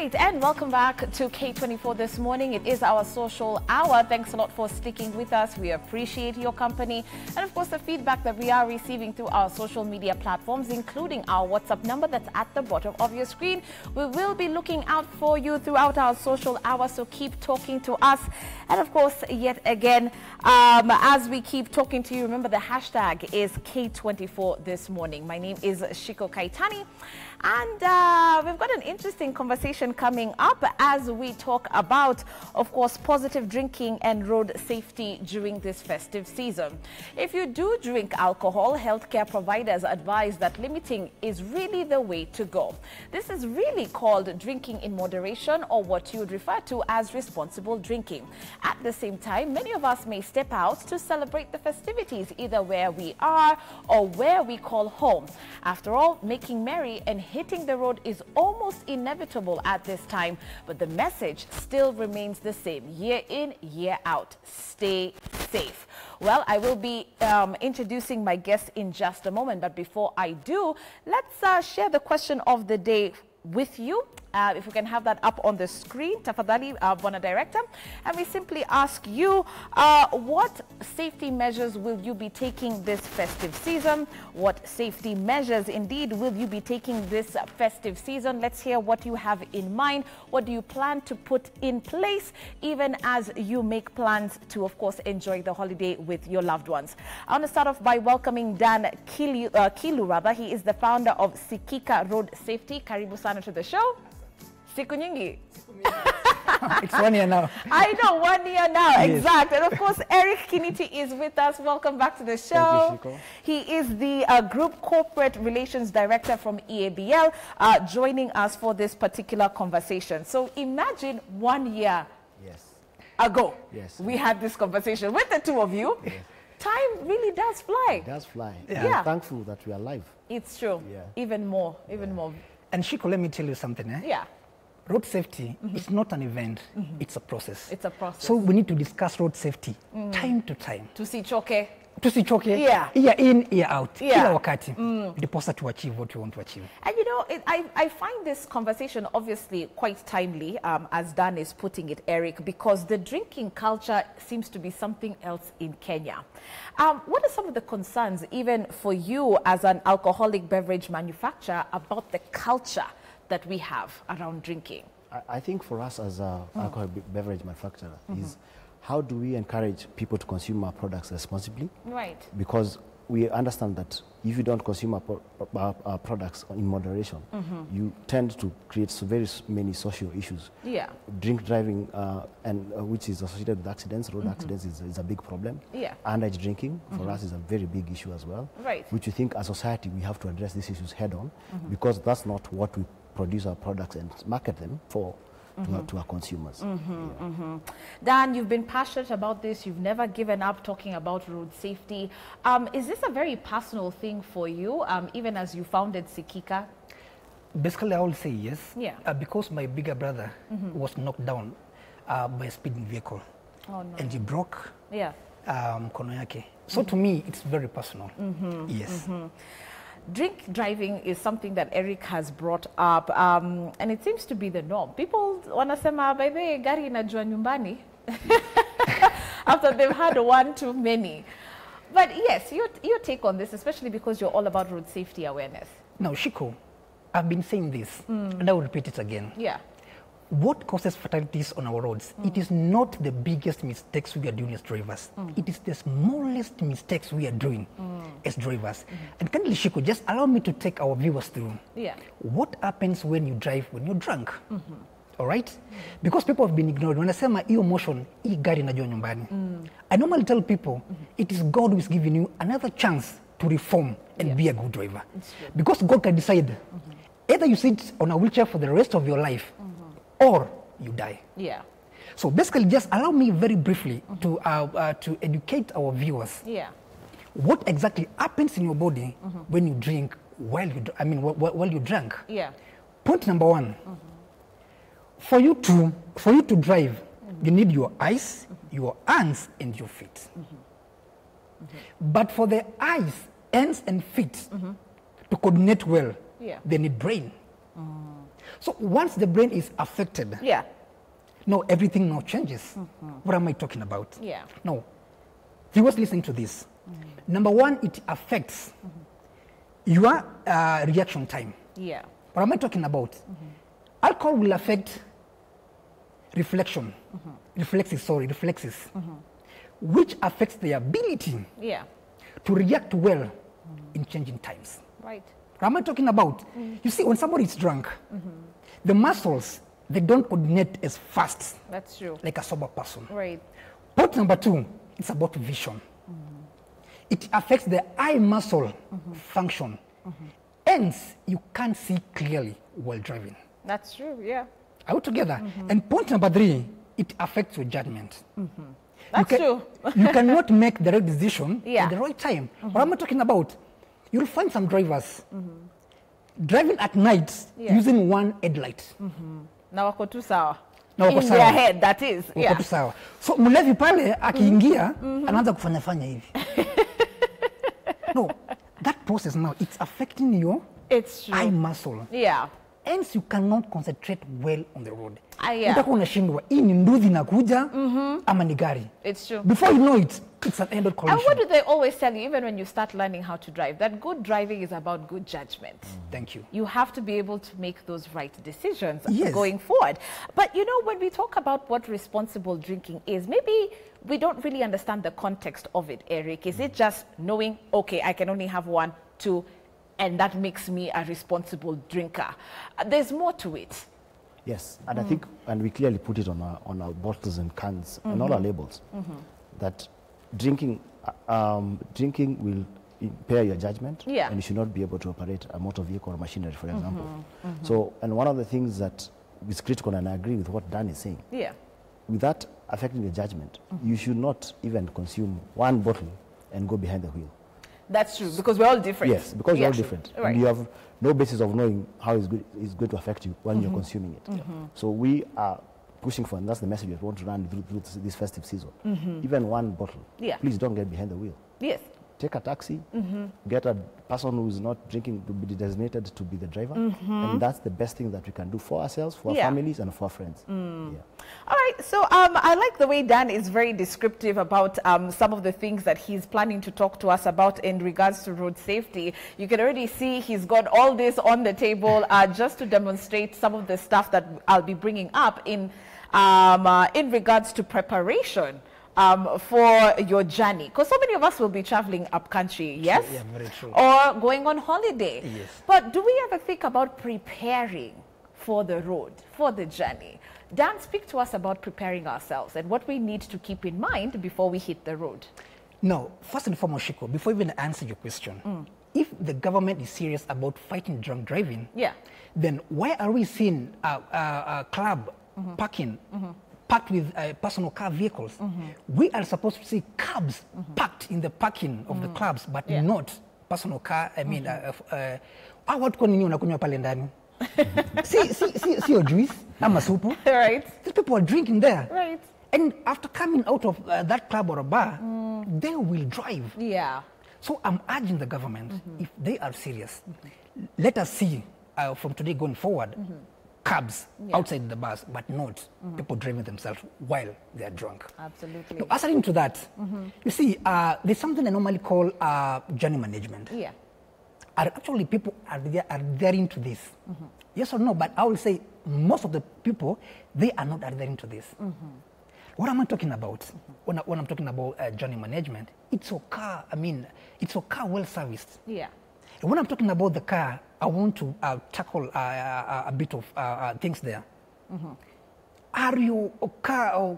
right, and welcome back to K24 this morning. It is our social hour. Thanks a lot for sticking with us. We appreciate your company and, of course, the feedback that we are receiving through our social media platforms, including our WhatsApp number that's at the bottom of your screen. We will be looking out for you throughout our social hour, so keep talking to us. And, of course, yet again, as we keep talking to you, remember the hashtag is K24 this morning. My name is Shiko Kaitani. And we've got an interesting conversation coming up as we talk about, of course, positive drinking and road safety during this festive season. If you do drink alcohol, healthcare providers advise that limiting is really the way to go. This is really called drinking in moderation, or what you would refer to as responsible drinking. At the same time, many of us may step out to celebrate the festivities, either where we are or where we call home. After all, making merry and hitting the road is almost inevitable at this time, but the message still remains the same year in, year out. Stay safe. Well, I will be introducing my guest in just a moment, but before I do, let's share the question of the day with you. If we can have that up on the screen, Tafadhali, Bwana Director. And we simply ask you, what safety measures will you be taking this festive season? What safety measures, indeed, will you be taking this festive season? Let's hear what you have in mind. What do you plan to put in place, even as you make plans to, of course, enjoy the holiday with your loved ones? I want to start off by welcoming Dan Kilu. He is the founder of Sikika Road Safety. Karibu sana to the show. Siku nyingi. It's 1 year now. I know, 1 year now, Yes. exact. And of course, Eric Kiniti is with us. Welcome back to the show. Thank you, Shiko. He is the Group Corporate Relations Director from EABL, joining us for this particular conversation. So imagine 1 year ago, we had this conversation with the two of you. Yes. Time really does fly. It does fly. Yeah. I'm thankful that we are alive. It's true. Yeah. Even more, even more. And Shiko, let me tell you something. Yeah. Road safety is not an event, it's a process. It's a process. So we need to discuss road safety time to time. Tusichoke. Tusichoke, Yeah. year in, year out, Yeah. kila wakati, ndiposa to achieve what we want to achieve. And you know, I find this conversation obviously quite timely, as Dan is putting it, Eric, because the drinking culture seems to be something else in Kenya. What are some of the concerns, even for you as an alcoholic beverage manufacturer, about the culture that we have around drinking? I think for us as an alcohol beverage manufacturer is how do we encourage people to consume our products responsibly? Right. Because we understand that if you don't consume our products in moderation, you tend to create very many social issues. Yeah. Drink driving, and which is associated with accidents, road accidents is a big problem. Yeah. Underage drinking for us is a very big issue as well. Right. Which we think as society we have to address these issues head on, because that's not what we produce our products and market them for to our consumers. Dan, you've been passionate about this. You've never given up talking about road safety. Is this a very personal thing for you, even as you founded Sikika? Basically, I will say yes. Yeah. Because my bigger brother was knocked down by a speeding vehicle. Oh, no. And he broke Yeah. mkono yake. So to me, it's very personal. Yes. Drink driving is something that Eric has brought up, and it seems to be the norm. People wanasema, by the way, gari inajua nyumbani after they've had one too many. But yes, your take on this, especially because you're all about road safety awareness. Now, Shiko, I've been saying this, and I will repeat it again. Yeah. What causes fatalities on our roads? It is not the biggest mistakes we are doing as drivers. It is the smallest mistakes we are doing as drivers. And kindly, Shiko, just allow me to take our viewers through. Yeah. What happens when you drive when you're drunk? All right? Because people have been ignored. When I say my emotion, hii gari najua nyumbani. I normally tell people, it is God who is giving you another chance to reform and be a good driver. Because God can decide, either you sit on a wheelchair for the rest of your life, or you die. Yeah. So basically, just allow me very briefly to educate our viewers. Yeah. What exactly happens in your body when you drink while you drunk? Yeah. Point number one: for you to drive, you need your eyes, your hands, and your feet. But for the eyes, hands, and feet to coordinate well, they need brain. So once the brain is affected, Yeah. no, everything now changes. What am I talking about? Yeah. No, viewers listening to this. Number one, it affects your reaction time. Yeah. What am I talking about? Alcohol will affect reflexes, which affects the ability Yeah. to react well in changing times. Right. What am I talking about? You see, when somebody is drunk, the muscles, they don't coordinate as fast That's true. like a sober person. Right. Point number two, it's about vision. It affects the eye muscle function. Hence, you can't see clearly while driving. That's true. Yeah. Are we together? And point number three, it affects your judgment. That's true. You cannot make the right decision Yeah. at the right time. What am I talking about? You'll find some drivers driving at night Yeah. using one headlight. Na wako tu sawa. Na wako In sawa. their head, that is. Wako Yeah. tu sawa. So mlevi pale akiingia anaanza kufanya hivi. No, that process now, it's affecting your It's true. eye muscle. Yeah. Hence you cannot concentrate well on the road. Yeah. Utakuwa unashindwa hii ni nduthi inakuja ama ni gari. It's true. Before you know it, it's an end-on And collision. what do they always tell you, even when you start learning how to drive, that good driving is about good judgment. Thank you. You have to be able to make those right decisions Yes. going forward. But you know, when we talk about what responsible drinking is, maybe we don't really understand the context of it, Eric. Is it just knowing, okay, I can only have 1, 2, and that makes me a responsible drinker? There's more to it. Yes, and I think, and we clearly put it on our bottles and cans and all our labels, that drinking will impair your judgment, Yeah. and you should not be able to operate a motor vehicle or machinery, for example. So, and one of the things that is critical, and I agree with what Dan is saying, Yeah. with that affecting your judgment, you should not even consume one bottle and go behind the wheel. That's true, because we're all different. Yes, because you're all different. Right. And you have no basis of knowing how it's going to affect you when you're consuming it. So we are pushing for, and that's the message we want to run through this festive season. Even one bottle, Yeah. please don't get behind the wheel. Yes. Take a taxi, get a person who is not drinking to be designated to be the driver, and that's the best thing that we can do for ourselves, for our Yeah. families, and for our friends. Yeah. All right, so I like the way Dan is very descriptive about some of the things that he's planning to talk to us about in regards to road safety. You can already see he's got all this on the table just to demonstrate some of the stuff that I'll be bringing up in regards to preparation for your journey. Because so many of us will be traveling up country, yes? Yeah, very true. Or going on holiday. Yes. But do we ever think about preparing for the road, for the journey? Dan, speak to us about preparing ourselves and what we need to keep in mind before we hit the road. No, first and foremost, Shiko, before even answer your question, if the government is serious about fighting drunk driving, Yeah. then why are we seeing a club parking packed with personal car vehicles? We are supposed to see cabs packed in the parking of the clubs, but Yeah. not personal car. I mean, watu kwa nini unakunywa pale ndani? See juice ama supu. Right. These people are drinking there. Right. And after coming out of that club or a bar, they will drive. Yeah. So I'm urging the government, if they are serious, let us see from today going forward, cabs outside the bus, but not people driving themselves while they are drunk. Absolutely. Now, answering to that, you see, there's something I normally call journey management. Yeah. Actually, people are adhering to this. Yes or no? But I will say most of the people, they are not adhering to this. What am I talking about? When I'm talking about journey management, it's your car. I mean, it's your car well serviced. Yeah. And when I'm talking about the car, I want to tackle a bit of things there. Are your car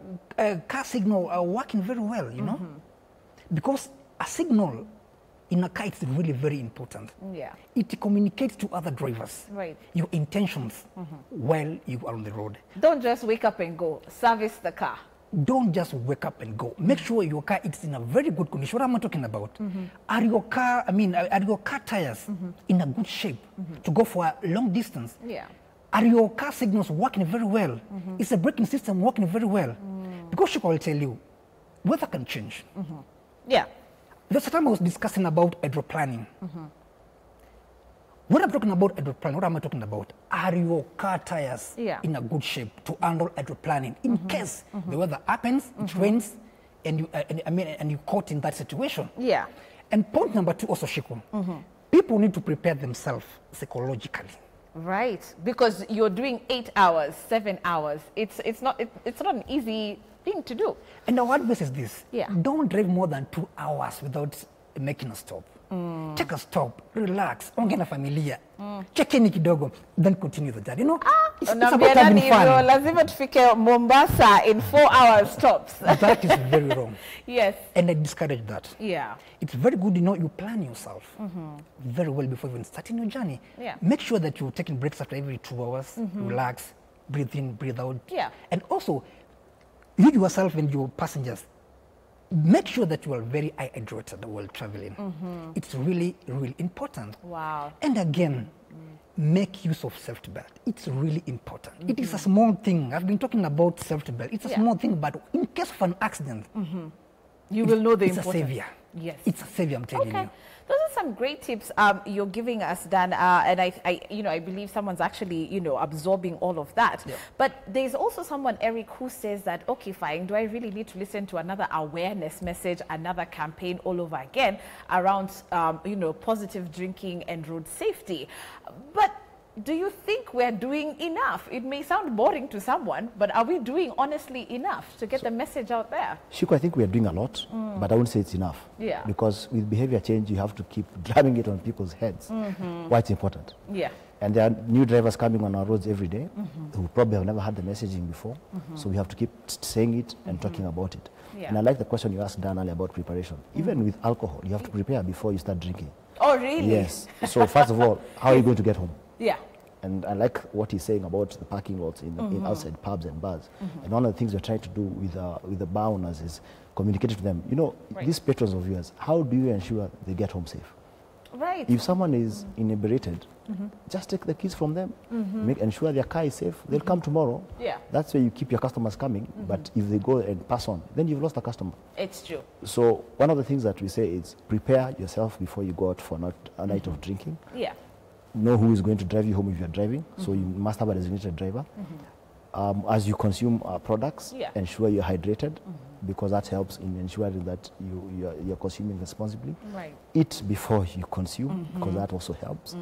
signal working very well? You know, because a signal in a car is really very important. Yeah. It communicates to other drivers Right. your intentions while you are on the road. Don't just wake up and go. Service the car. Don't just wake up and go. Make sure your car is in a very good condition. What am I talking about? Are your car tires in a good shape to go for a long distance? Yeah. Are your car signals working very well? Is the braking system working very well? Because she will tell you, weather can change. Yeah. There's a time I was discussing about hydroplanning. When I'm talking about hydroplaning, what am I talking about? Are your car tires in a good shape to handle hydroplaning in case the weather happens, it rains, and you caught in that situation? Yeah. And point number 2 also, Shiku, people need to prepare themselves psychologically. Right, because you're doing 8 hours, 7 hours. It's not an easy thing to do. And our advice is this: don't drive more than 2 hours without making a stop. Take a stop, relax, ongea na familia, chekeni kidogo, then continue the journey. You know, it's about having fun. Lazima tufike Mombasa in 4 hours stops. That is very wrong. Yes. And I discourage that. Yeah. It's very good, you know, you plan yourself very well before even starting your journey. Yeah. Make sure that you're taking breaks after every 2 hours, relax, breathe in, breathe out. Yeah. And also, you yourself and your passengers, make sure that you are very hydrated while traveling. It's really, really important. Wow. And again, make use of safety belt. It's really important. It is a small thing. I've been talking about safety belt. It's a small thing, but in case of an accident, you will know the it's importance. a savior. Yes. It's a savior, I'm telling you. Those are some great tips you're giving us, Dan, and I believe someone's actually, absorbing all of that. Yeah. But there's also someone, Eric, who says that, okay, fine, do I really need to listen to another awareness message, another campaign all over again around, positive drinking and road safety? But do you think we're doing enough? It may sound boring to someone, but are we doing honestly enough to get the message out there? Shiku, I think we are doing a lot, but I wouldn't say it's enough. Yeah. Because with behavior change, you have to keep driving it on people's heads. Why it's important. Yeah. And there are new drivers coming on our roads every day who probably have never had the messaging before. So we have to keep saying it and talking about it. Yeah. And I like the question you asked Dan earlier about preparation. Even with alcohol, you have to prepare before you start drinking. Oh, really? Yes. So first of all, how are you going to get home? Yeah. And I like what he's saying about the parking lots in outside pubs and bars. And one of the things we're trying to do with the bar owners is communicate to them, these patrons of yours, how do you ensure they get home safe? Right. If someone is inebriated, just take the keys from them, ensure their car is safe. They'll come tomorrow. Yeah. That's where you keep your customers coming. But if they go and pass on, then you've lost a customer. It's true. So one of the things that we say is prepare yourself before you go out for a night of drinking. Yeah. Know who is going to drive you home if you're driving. So you must have a designated driver. As you consume products, ensure you're hydrated, because that helps in ensuring that you're consuming responsibly. Right. Eat before you consume, because that also helps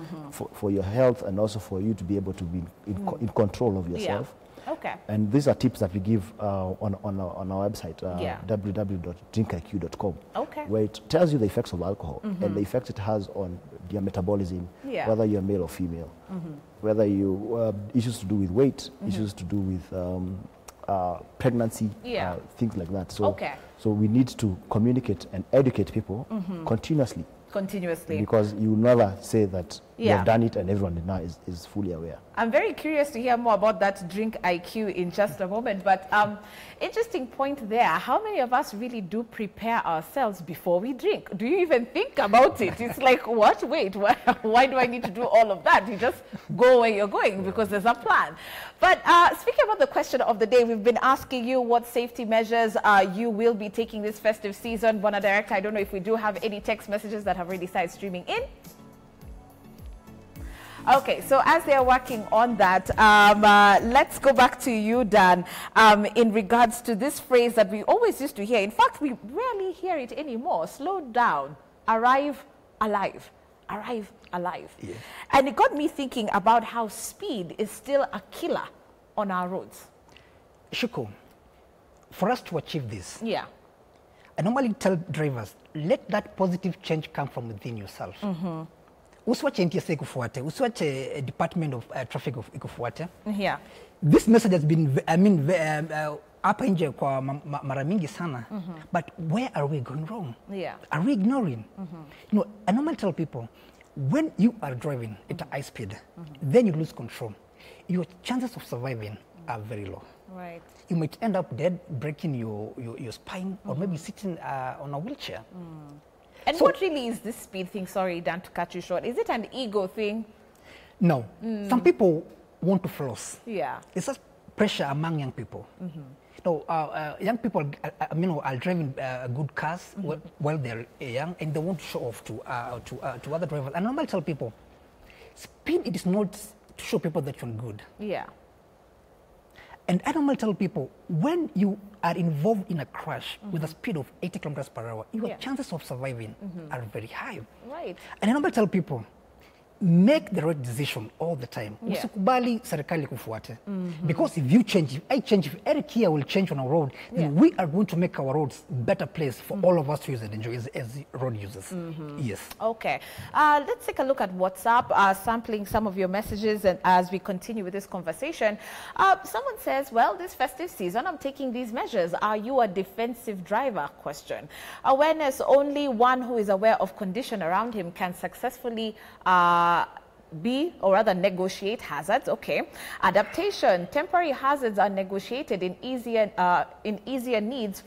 for your health and also for you to be able to be in control of yourself. Okay. And these are tips that we give on our website, www.drinkiq.com, where it tells you the effects of alcohol and the effects it has on your metabolism, whether you're male or female, whether you issues to do with weight, issues to do with pregnancy, things like that. So, so we need to communicate and educate people continuously. Because you never say that you have done it and everyone now is fully aware. I'm very curious to hear more about that drink IQ in just a moment, but interesting point there. How many of us really do prepare ourselves before we drink? Do you even think about it? It's like, what? Wait, why do I need to do all of that? You just go where you're going because there's a plan. But speaking about the question of the day, we've been asking you what safety measures you will be taking this festive season. Bona Director, I don't know if we do have any text messages that have already started streaming in. Okay, so as they're working on that, let's go back to you, Dan, in regards to this phrase that we always used to hear. In fact, we rarely hear it anymore. Slow down, arrive alive, arrive alive. Yeah. And it got me thinking about how speed is still a killer on our roads. Shuko, for us to achieve this, I normally tell drivers, let that positive change come from within yourself. Usiwache NTSA ikufuate, usiwache Department of Traffic ikufuate. This message has been, hapa nje kwa mara mingi sana. But where are we going wrong? Are we ignoring? I normally tell people, when you are driving at a high speed, then you lose control. Your chances of surviving are very low. Right. You might end up dead, breaking your spine, or maybe sitting on a wheelchair. And so, what really is this speed thing? Sorry, Dan, to cut you short. Is it an ego thing? No. Some people want to floss. It's just pressure among young people. Young people, are driving good cars while they're young, and they want to show off to other drivers. And I normally tell people, Speed, it is not to show people that you're good. Yeah. And I normally tell people, when you are involved in a crash with a speed of 80 kilometers per hour, your chances of surviving are very high. Right. And I normally tell people, make the right decision all the time. Usikubali serikali kufuate. Because if you change, if I change, if Eric here will change on our road, then we are going to make our roads better place for all of us to use and enjoy as road users. Yes. Okay. Let's take a look at WhatsApp, sampling some of your messages, and as we continue with this conversation, someone says, well, this festive season, I'm taking these measures. Are you a defensive driver? Question. Awareness, only one who is aware of condition around him can successfully be, or rather negotiate hazards. Okay. Adaptation, temporary hazards are negotiated in easier needs,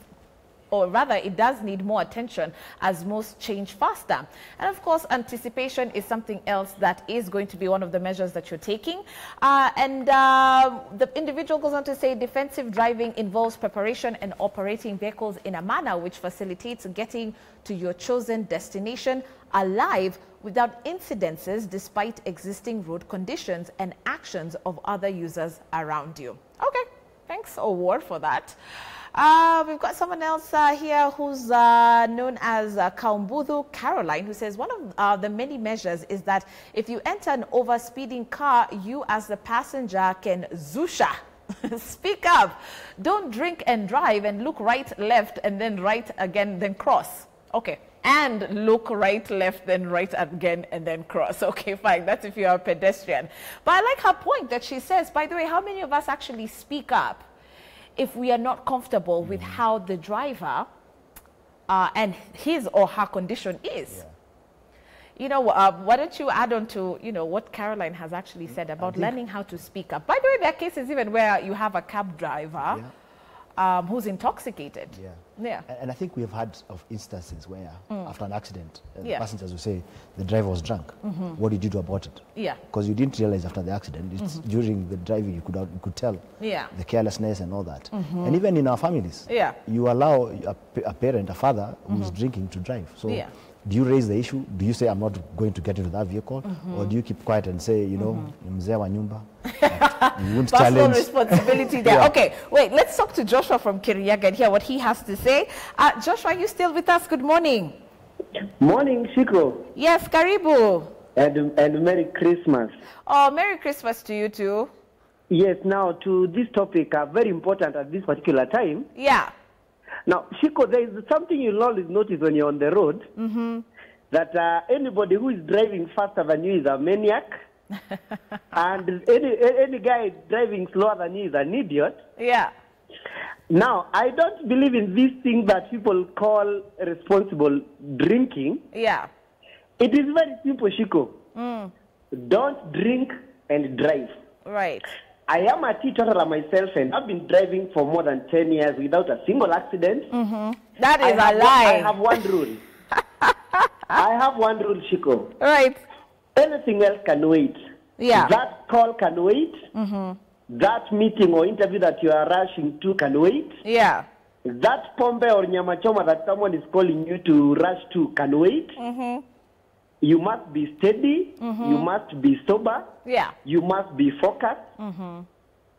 or rather it does need more attention as most change faster. And of course, anticipation is something else that is going to be one of the measures that you're taking. The individual goes on to say defensive driving involves preparation and operating vehicles in a manner which facilitates getting to your chosen destination alive without incidences despite existing road conditions and actions of other users around you. Okay, thanks, Award, for that. We've got someone else here who's known as Kaumbudhu Caroline, who says one of the many measures is that if you enter an overspeeding car, you as the passenger can zusha. Speak up. Don't drink and drive and look right, left, and then right again, then cross. Okay. And look right, left, then right again, and then cross. Okay, fine. That's if you're a pedestrian. But I like her point that she says, by the way, how many of us actually speak up if we are not comfortable with how the driver and his or her condition is? Yeah. You know, why don't you add on to, you know, what Caroline has actually said about learning how to speak up. By the way, there are cases even where you have a cab driver who's intoxicated. Yeah. And I think we have had of instances where after an accident, the passengers will say, the driver was drunk. What did you do about it? Yeah. Because you didn't realize after the accident, it's during the driving you could tell the carelessness and all that. And even in our families, you allow a parent, a father who's drinking to drive. So do you raise the issue? Do you say, I'm not going to get into that vehicle? Or do you keep quiet and say, you know, mzee wa nyumba? You won't personal challenge. Responsibility there. Okay, wait, let's talk to Joshua from Kirinyaga and hear what he has to say. Joshua, are you still with us? Good morning. Morning, Shiko. Yes, karibu. And Merry Christmas. Oh, Merry Christmas to you too. Yes, now to this topic, very important at this particular time. Yeah. Now, Shiko, there is something you'll always notice when you're on the road, that anybody who is driving faster than you is a maniac, and any guy driving slower than you is an idiot. Yeah. Now, I don't believe in this thing that people call responsible drinking. Yeah. It is very simple, Shiko. Don't drink and drive. Right. I am a teetotaler myself, and I've been driving for more than 10 years without a single accident. That is a lie. I have one rule. I have one rule, Shiko. Right. Anything else can wait. Yeah. That call can wait. That meeting or interview that you are rushing to can wait. Yeah. That pombe or nyamachoma that someone is calling you to rush to can wait. You must be steady. You must be sober. Yeah. You must be focused.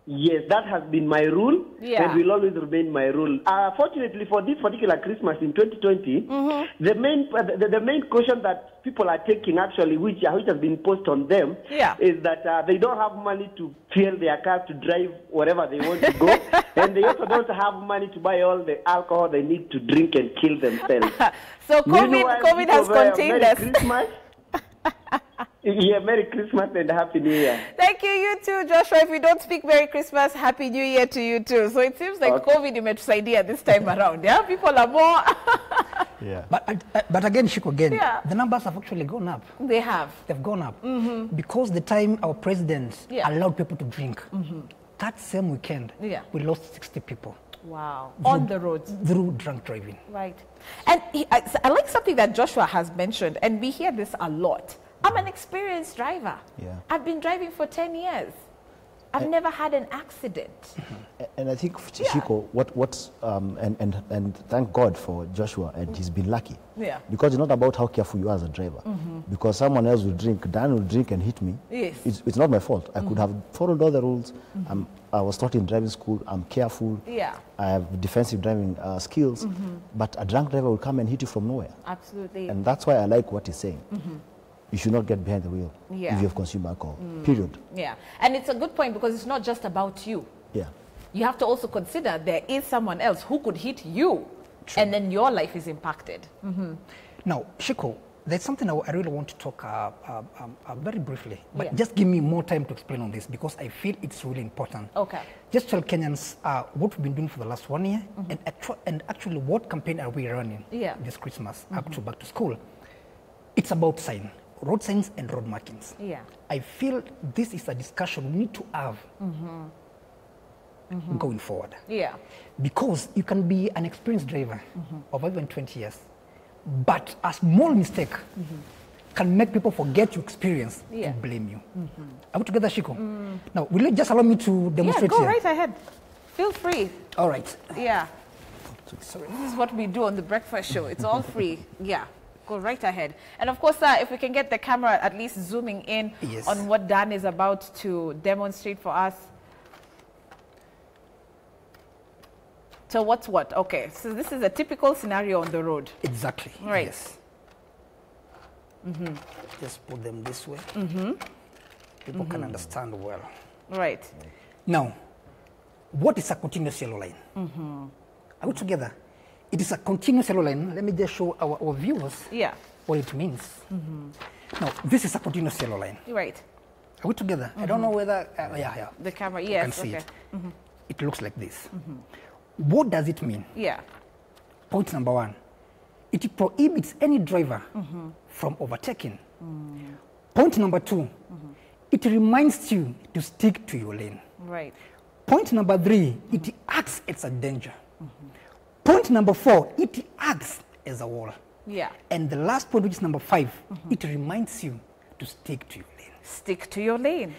Yes, that has been my rule, and will always remain my rule. Fortunately, for this particular Christmas in 2020, the main caution that people are taking, actually, which has been posted on them, is that they don't have money to fuel their cars to drive wherever they want to go, and they also don't have money to buy all the alcohol they need to drink and kill themselves. So COVID has contained us. Merry Christmas. Yeah, Merry Christmas and Happy New Year. Thank you, you too, Joshua. If we don't speak Merry Christmas, Happy New Year to you too. So it seems like COVID imetusaidia this time around. Yeah, people are more. But again, Shiko, the numbers have actually gone up. They have. They've gone up because the time our president allowed people to drink, that same weekend, we lost 60 people. Wow. On the roads. Through drunk driving. Right. And I like something that Joshua has mentioned, and we hear this a lot. I'm an experienced driver. I've been driving for 10 years. I've never had an accident. And I think, Shiko, and thank God for Joshua, and he's been lucky. Yeah. Because it's not about how careful you are as a driver. Because someone else will drink, Dan will drink and hit me. Yes. It's not my fault. I could have followed all the rules. I was taught in driving school. I'm careful. Yeah. I have defensive driving skills. But a drunk driver will come and hit you from nowhere. Absolutely. And that's why I like what he's saying. You should not get behind the wheel if you have consumed alcohol, period. Yeah, and it's a good point because it's not just about you. Yeah. You have to also consider there is someone else who could hit you, and then your life is impacted. Now, Shiko, there's something I really want to talk very briefly, but just give me more time to explain on this because I feel it's really important. Okay. Just tell Kenyans what we've been doing for the last 1 year and actually what campaign are we running this Christmas up to back to school. It's about road signs and road markings. Yeah. I feel this is a discussion we need to have going forward. Yeah. Because you can be an experienced driver of even 20 years, but a small mistake can make people forget your experience and blame you. Are we together, Shiko? Now, will you just allow me to demonstrate go here? right ahead. Feel free. All right. Yeah. Sorry. This is what we do on the breakfast show. It's all free. Yeah. Go right ahead. And of course, if we can get the camera at least zooming in on what Dan is about to demonstrate for us. So what's what? Okay, so this is a typical scenario on the road. Exactly. Right. Yes. Just put them this way. People can understand well. Right. Now, what is a continuous yellow line? Are we together? It is a continuous yellow line. Let me just show our viewers what it means. Now, this is a continuous yellow line. Right. Are we together? I don't know whether... The camera, you can see it. It looks like this. What does it mean? Yeah. Point number one. It prohibits any driver from overtaking. Point number two. It reminds you to stick to your lane. Right. Point number three. It acts as a danger. Point number four, it acts as a wall. Yeah. And the last point, which is number five, it reminds you to stick to your lane. Stick to your lane.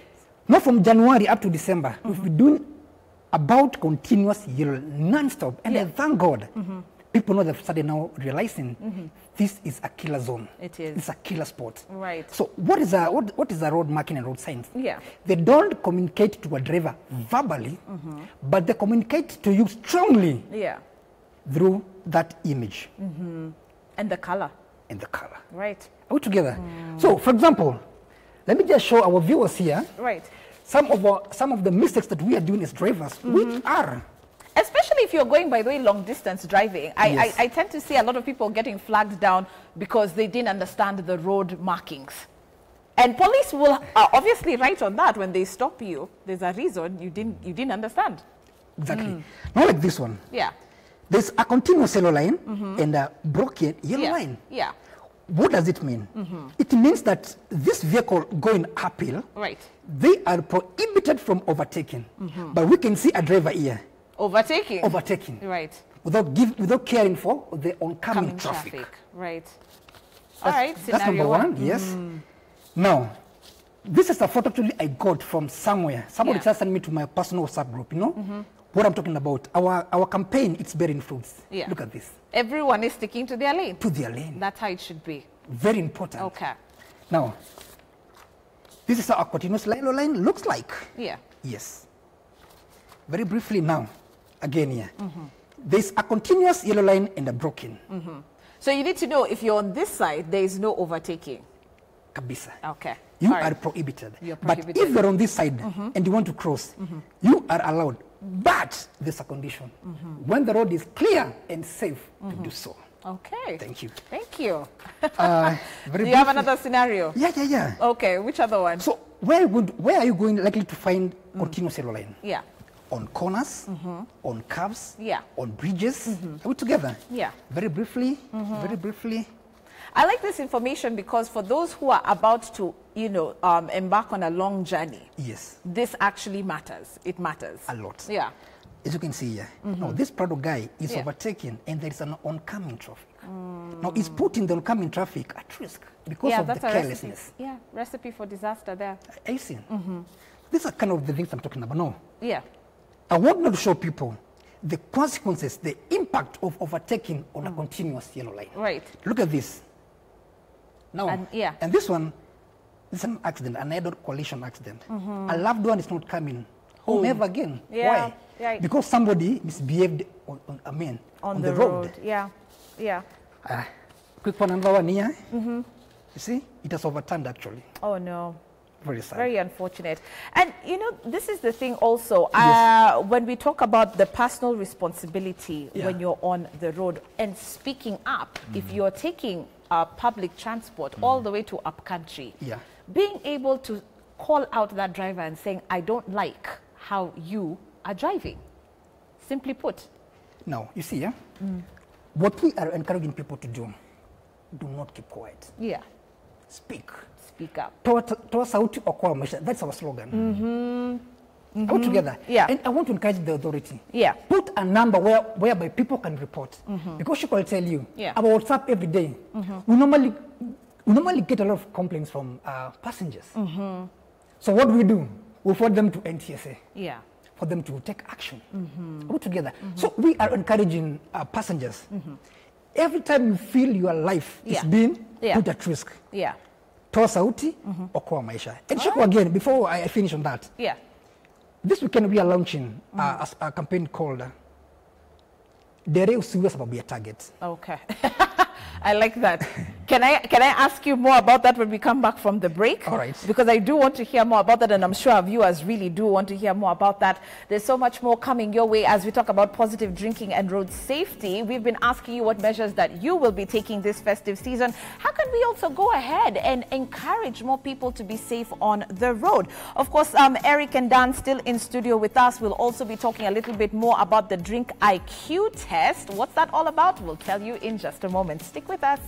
Now from January up to December, we've been doing about continuous yellow non-stop. And I thank God, people know they've started now realizing this is a killer zone. It is. It's a killer spot. Right. So what is a road marking and road signs? Yeah. They don't communicate to a driver verbally, but they communicate to you strongly. Yeah. Through that image. And the color. And the color. Right. Are we together? So, for example, let me just show our viewers here some of the mistakes that we are doing as drivers, which are... Especially if you're going, by the way, long distance driving. I tend to see a lot of people getting flagged down because they didn't understand the road markings. And police will obviously write on that when they stop you. There's a reason you didn't understand. Exactly. Not like this one. Yeah. There's a continuous yellow line and a broken yellow line. Yeah. What does it mean? It means that this vehicle going uphill, they are prohibited from overtaking. But we can see a driver here. Overtaking? Overtaking. Right. Without caring for the oncoming traffic. Right. All right. That's number one. Yes. Now, this is a photo actually I got from somewhere. Somebody just sent me to my personal WhatsApp group, you know? What I'm talking about, our campaign, it's bearing fruits. Yeah. Look at this. Everyone is sticking to their lane. To their lane. That's how it should be. Very important. Okay. Now, this is how a continuous yellow line looks like. Yeah. Yes. Very briefly now, again here. There's a continuous yellow line and a broken. So you need to know if you're on this side, there is no overtaking. Kabisa. Okay. You are prohibited. But if you're on this side and you want to cross, you are allowed. But there's a condition. When the road is clear and safe to do so. Okay. Thank you. Thank you. Do you have another scenario? Yeah. Okay, which other one? So where are you going likely to find continuous yellow line? Yeah. On corners, on curves, yeah, on bridges. Are we together? Yeah. Very briefly, very briefly. I like this information because for those who are about to, embark on a long journey, yes, this actually matters. It matters a lot. Yeah. As you can see here, now this Prado guy is overtaken and there is an oncoming traffic. Now he's putting the oncoming traffic at risk because of the carelessness. Recipe for disaster there. Are you seeing? these are kind of the things I'm talking about. No. Yeah. I want now to show people the consequences, the impact of overtaking on a continuous yellow line. Right. Look at this. Now, and this one, this is an accident, an head-on collision accident. A loved one is not coming home ever again. Yeah. Why? Right. Because somebody misbehaved on the road. Yeah. Yeah. Quick one, another one here. You see, it has overturned actually. Oh no. Very sad. Very unfortunate. And you know, this is the thing also, when we talk about the personal responsibility when you're on the road and speaking up, if you're taking public transport all the way to upcountry, being able to call out that driver and saying, I don't like how you are driving. Simply put. Now, you see, what we are encouraging people to do not keep quiet. Yeah. Speak. Speak up. Toa sauti okoa maisha. That's our slogan. All together. Yeah. And I want to encourage the authority. Yeah. Put a number whereby people can report. Because she will tell you about WhatsApp every day. We normally get a lot of complaints from passengers. So what do? We forward them to NTSA. Yeah. For them to take action. All together. So we are encouraging passengers. Every time you feel your life is being put at risk. Yeah. Toa sauti, okoa maisha. And check again, before I finish on that. Yeah. This weekend we are launching a campaign called Dere Usiwe Sababu ya Target. Okay. I like that. Can I ask you more about that when we come back from the break? All right. Because I do want to hear more about that, and I'm sure our viewers really do want to hear more about that. There's so much more coming your way as we talk about positive drinking and road safety. We've been asking you what measures that you will be taking this festive season. How can we also go ahead and encourage more people to be safe on the road? Of course, Eric and Dan still in studio with us. We'll also be talking a little bit more about the Drink IQ test. What's that all about? We'll tell you in just a moment. Stick with us.